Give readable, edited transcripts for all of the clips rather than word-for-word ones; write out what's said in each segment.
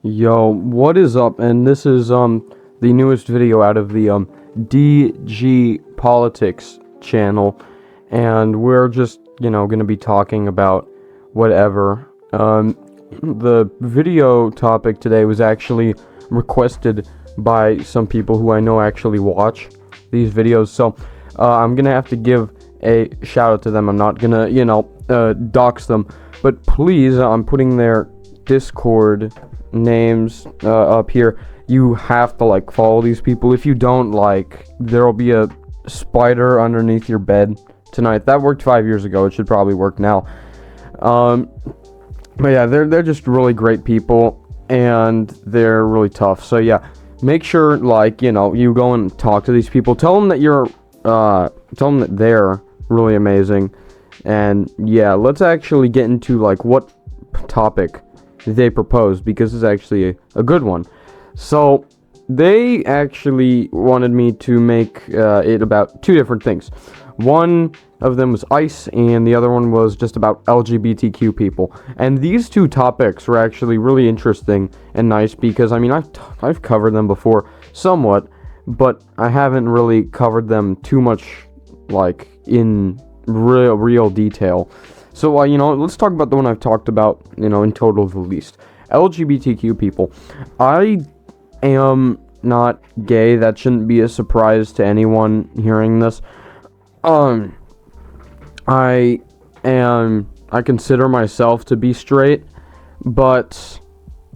Yo, what is up? And this is the newest video out of the DG Politics channel, and we're just, going to be talking about whatever. The video topic today was actually requested by some people who I know actually watch these videos, so I'm going to have to give a shout out to them. I'm not going to, dox them, but please, I'm putting their Discord names up here. You have to follow these people. If you don't, there'll be a spider underneath your bed tonight. That worked 5 years ago. It should probably work now. But yeah, they're just really great people, and they're really tough. So yeah, make sure you go and talk to these people. Tell them that tell them that they're really amazing. And yeah, let's actually get into what topic they proposed, because it's actually a good one. So they actually wanted me to make it about two different things. One of them was ICE, and the other one was just about LGBTQ people. And these two topics were actually really interesting and nice, because I've covered them before somewhat, but I haven't really covered them too much in real detail. So, let's talk about the one I've talked about, in total the least. LGBTQ people. I am not gay. That shouldn't be a surprise to anyone hearing this. I consider myself to be straight, but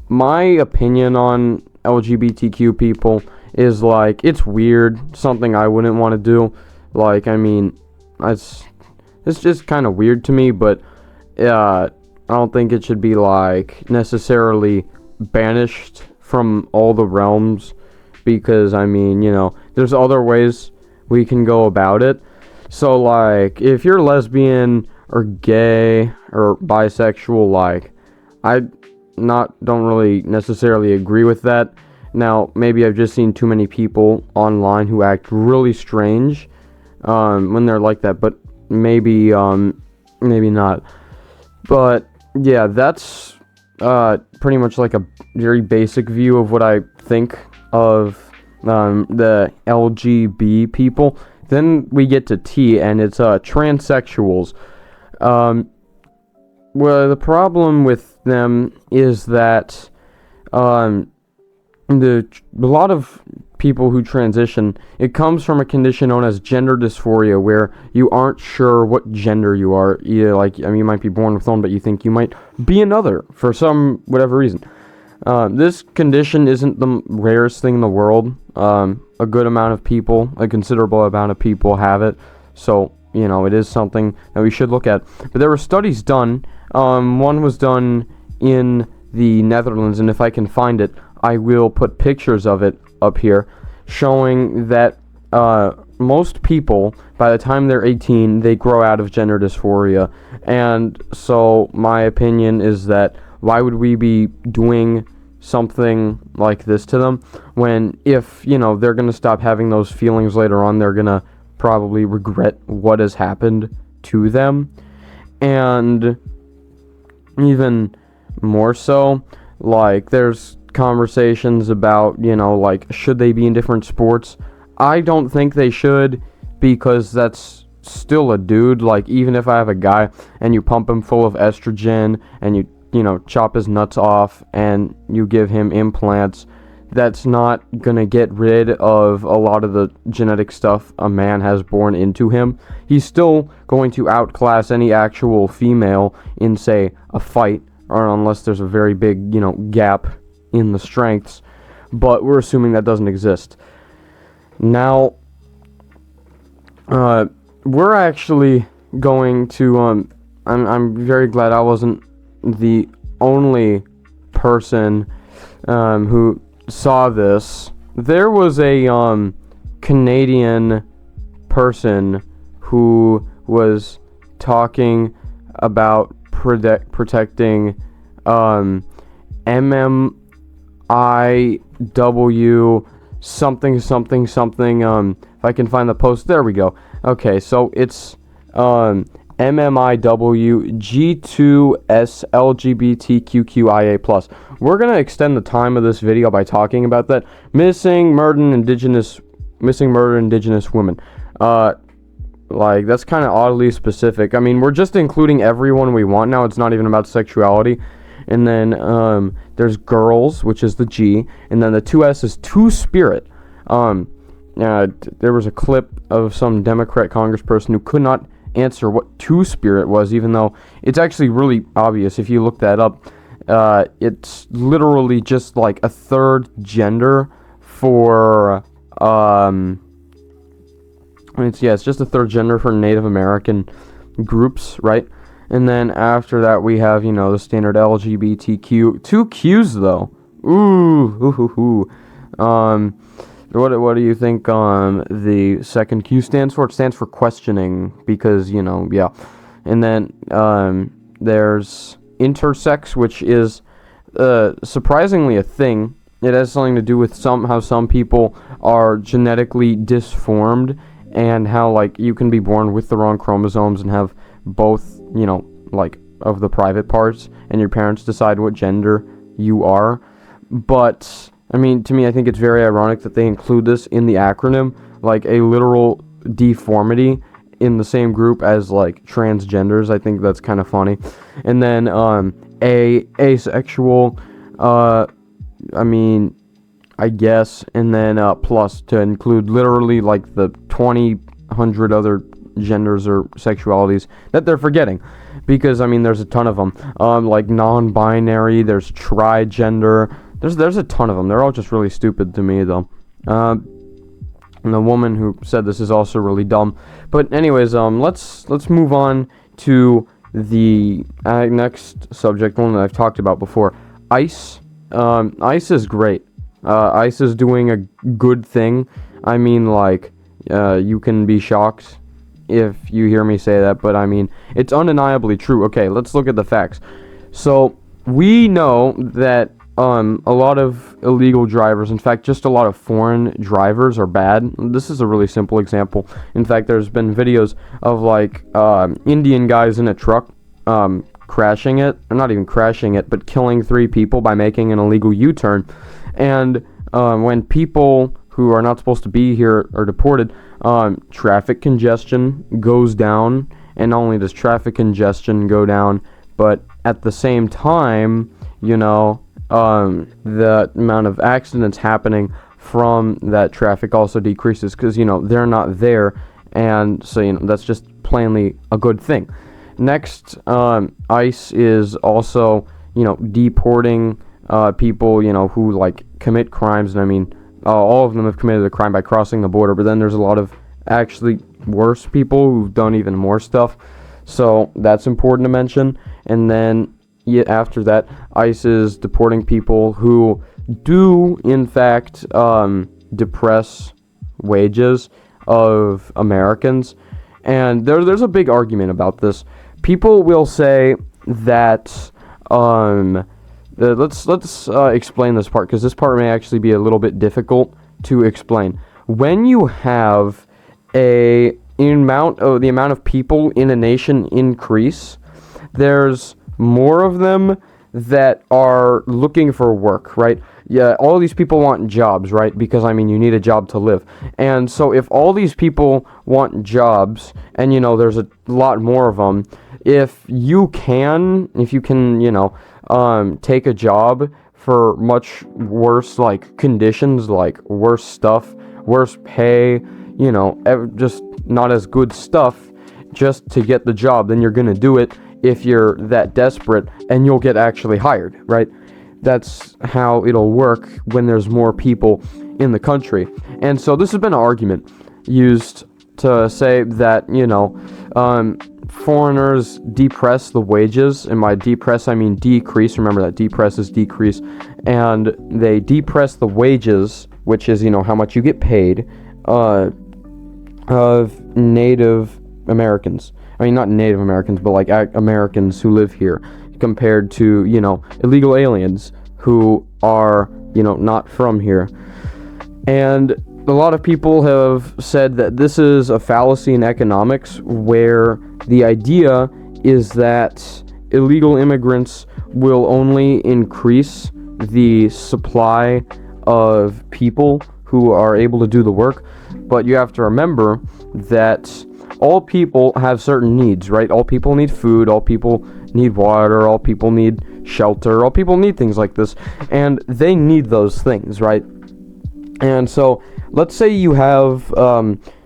my opinion on LGBTQ people is, it's weird. Something I wouldn't want to do. It's just kind of weird to me, but I don't think it should be necessarily banished from all the realms, because there's other ways we can go about it. So if you're lesbian or gay or bisexual, I don't really necessarily agree with that. Now, maybe I've just seen too many people online who act really strange when they're like that, but maybe not. But yeah, that's pretty much a very basic view of what I think of the LGB people. Then we get to T, and it's transsexuals. Well, the problem with them is that a lot of people who transition, it comes from a condition known as gender dysphoria, where you aren't sure what gender you are. You might be born with one, but you think you might be another for some whatever reason. This condition isn't the rarest thing in the world. A good amount of people, a considerable amount of people have it. So, it is something that we should look at. But there were studies done. One was done in the Netherlands, and if I can find it, I will put pictures of it up here, showing that most people, by the time they're 18, they grow out of gender dysphoria. And so my opinion is that why would we be doing something like this to them, when if they're going to stop having those feelings later on, they're going to probably regret what has happened to them. And even more so, there's conversations about should they be in different sports. I don't think they should, because that's still a dude. Even if I have a guy and you pump him full of estrogen and you chop his nuts off and you give him implants, that's not gonna get rid of a lot of the genetic stuff a man has born into him. He's still going to outclass any actual female in, say, a fight, or unless there's a very big gap in the strengths, but we're assuming that doesn't exist. Now, we're actually going to, I'm very glad I wasn't the only person who saw this. There was a Canadian person who was talking about protecting MMIW something. If I can find the post, there we go. Okay, so it's MMIW G2S LGBTQIA+. We're going to extend the time of this video by talking about that. Missing, murdered indigenous women. Like, that's kind of oddly specific. I mean, we're just including everyone we want now. It's not even about sexuality. And then there's girls, which is the G. And then the 2S is Two-Spirit. There was a clip of some Democrat congressperson who could not answer what Two-Spirit was, even though it's actually really obvious if you look that up. It's literally just like a third gender for it's just a third gender for Native American groups, right? And then after that we have, the standard LGBTQ. 2 Qs though. What do you think the second Q stands for? It stands for questioning, because, yeah. And then there's intersex, which is surprisingly a thing. It has something to do with how some people are genetically disformed, and how, like, you can be born with the wrong chromosomes and have both, like, of the private parts, and your parents decide what gender you are. But I mean, to me, I think it's very ironic that they include this in the acronym, like a literal deformity in the same group as, like, transgenders. I think that's kind of funny. And then asexual, I mean, I guess, and then plus to include literally like the 2,000 other genders or sexualities that they're forgetting, because I mean there's a ton of them. Like non-binary, there's trigender, there's a ton of them. They're all just really stupid to me though. And the woman who said this is also really dumb. But anyways, let's move on to the next subject, one that I've talked about before. ICE. ICE is great. ICE is doing a good thing. I mean, like, you can be shocked if you hear me say that, but I mean, it's undeniably true. Okay, let's look at the facts. So, we know that a lot of illegal drivers, in fact, just a lot of foreign drivers are bad. This is a really simple example. In fact, there's been videos of, like, Indian guys in a truck crashing it, or not even crashing it, but killing 3 people by making an illegal U-turn. And when people who are not supposed to be here are deported, traffic congestion goes down. And not only does traffic congestion go down, but at the same time, the amount of accidents happening from that traffic also decreases, because, they're not there. And so, that's just plainly a good thing. Next, ICE is also, deporting people, who, like, commit crimes. And I mean, all of them have committed a crime by crossing the border, but then there's a lot of actually worse people who've done even more stuff. So that's important to mention. And then after that, ICE is deporting people who do, in fact, depress wages of Americans. And there's a big argument about this. People will say that let's explain this part, because this part may actually be a little bit difficult to explain. When you have the amount of people in a nation increase, there's more of them that are looking for work, right? Yeah, all these people want jobs, right? Because, I mean, you need a job to live. And so if all these people want jobs, and, there's a lot more of them, if you can, take a job for much worse, like, conditions, like worse stuff, worse pay, just not as good stuff, just to get the job, then you're gonna do it if you're that desperate, and you'll get actually hired, right? That's how it'll work when there's more people in the country. And so this has been an argument used to say that, foreigners depress the wages, and by depress I mean decrease. Remember that depress is decrease, and they depress the wages, which is how much you get paid, of Native Americans. I mean, not Native Americans, but like Americans who live here, compared to illegal aliens who are not from here. And a lot of people have said that this is a fallacy in economics, where the idea is that illegal immigrants will only increase the supply of people who are able to do the work. But you have to remember that all people have certain needs, right? All people need food, all people need water, all people need shelter, all people need things like this, and they need those things, right? And so let's say you have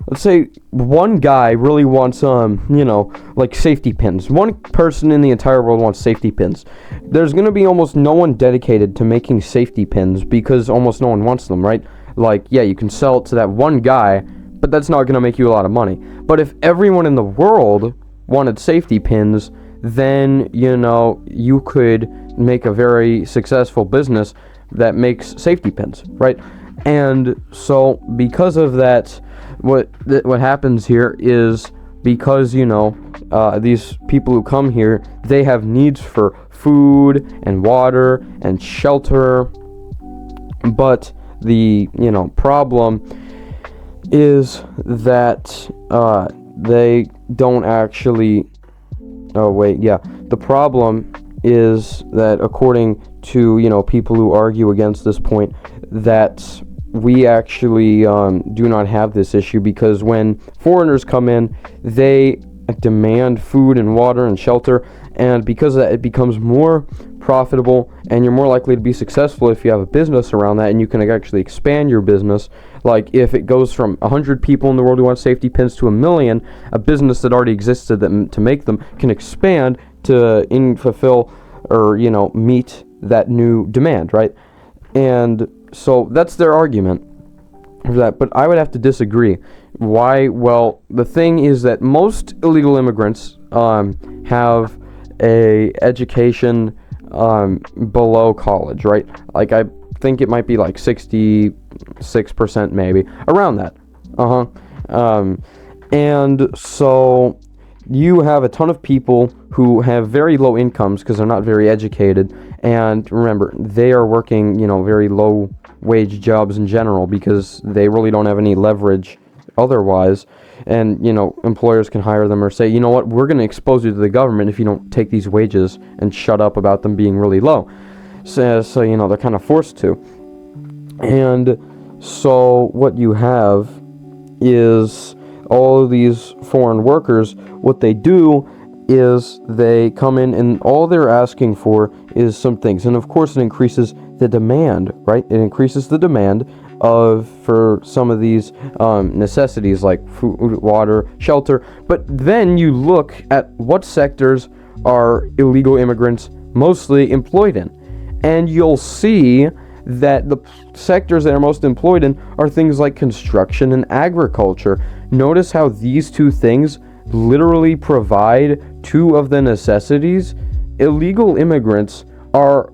let's say one guy really wants like safety pins. One person in the entire world wants safety pins. There's going to be almost no one dedicated to making safety pins because almost no one wants them, right? Like, yeah, you can sell it to that one guy, but that's not going to make you a lot of money. But if everyone in the world wanted safety pins, then, you could make a very successful business that makes safety pins, right? And so because of that, what happens here is, because these people who come here, they have needs for food and water and shelter, but the problem is that they don't actually. Oh wait, yeah. The problem is that, according to people who argue against this point, that we actually do not have this issue, because when foreigners come in, they demand food and water and shelter, and because of that, it becomes more profitable, and you're more likely to be successful if you have a business around that, and you can actually expand your business. Like, if it goes from 100 people in the world who want safety pins to 1 million, a business that already existed to make them can expand to fulfill or meet that new demand, right? And so that's their argument for that, but I would have to disagree. Why? Well, the thing is that most illegal immigrants have a education below college, right? Like, I think it might be like 66% maybe, around that. And so you have a ton of people who have very low incomes because they're not very educated, and remember, they are working very low wage jobs in general because they really don't have any leverage otherwise. And employers can hire them or say, you know what, we're going to expose you to the government if you don't take these wages and shut up about them being really low. So they're kind of forced to. And so what you have is all of these foreign workers. What they do is they come in, and all they're asking for is some things, and of course it increases the demand, right? It increases the demand for some of these necessities like food, water, shelter. But then you look at what sectors are illegal immigrants mostly employed in, and you'll see that the sectors that are most employed in are things like construction and agriculture. Notice how these two things literally provide two of the necessities. Illegal immigrants are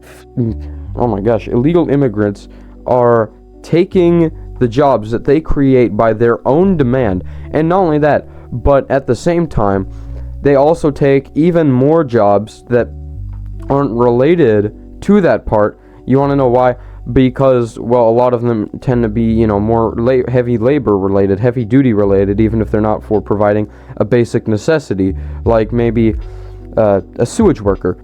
taking the jobs that they create by their own demand. And not only that, but at the same time, they also take even more jobs that aren't related to that part. You want to know why? Because, well, a lot of them tend to be, more heavy labor related, heavy duty related, even if they're not for providing a basic necessity, like maybe a sewage worker.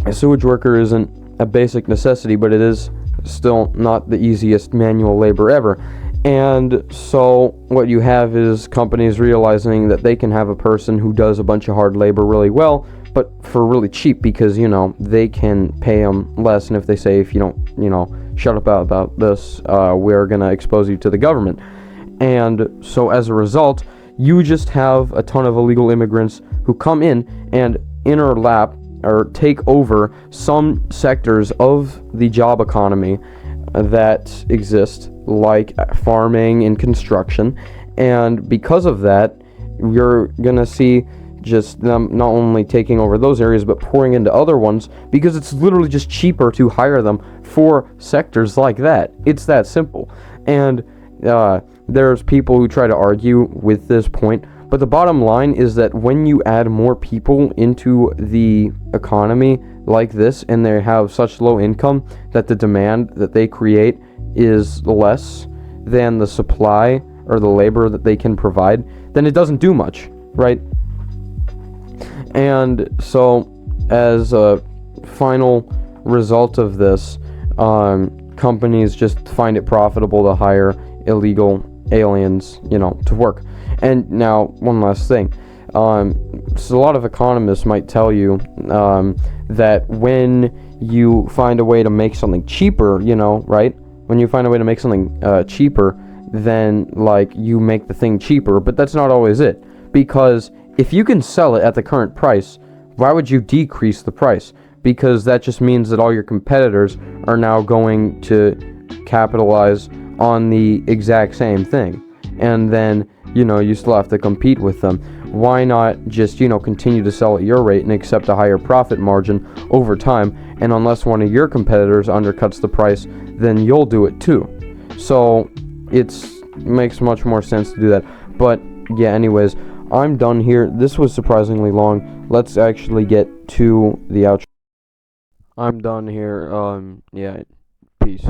A sewage worker isn't a basic necessity, but it is still not the easiest manual labor ever. And so what you have is companies realizing that they can have a person who does a bunch of hard labor really well, but for really cheap, because they can pay them less. And if they say, if you don't shut up about this, we're gonna expose you to the government. And so as a result, you just have a ton of illegal immigrants who come in and interlap or take over some sectors of the job economy that exist, like farming and construction. And because of that, you're gonna see just them not only taking over those areas, but pouring into other ones, because it's literally just cheaper to hire them for sectors like that. It's that simple. And there's people who try to argue with this point, but the bottom line is that when you add more people into the economy like this, and they have such low income that the demand that they create is less, than the supply or the labor that they can provide, then it doesn't do much, right? And so, as a final result of this, companies just find it profitable to hire illegal aliens, to work. And now, one last thing. So a lot of economists might tell you that when you find a way to make something cheaper, right? When you find a way to make something cheaper, then, you make the thing cheaper. But that's not always it. Because if you can sell it at the current price, why would you decrease the price? Because that just means that all your competitors are now going to capitalize on the exact same thing. And then, you still have to compete with them. Why not just, continue to sell at your rate and accept a higher profit margin over time? And unless one of your competitors undercuts the price, then you'll do it too. So it makes much more sense to do that. But yeah, anyways, I'm done here. This was surprisingly long. Let's actually get to the outro. I'm done here. Yeah, peace.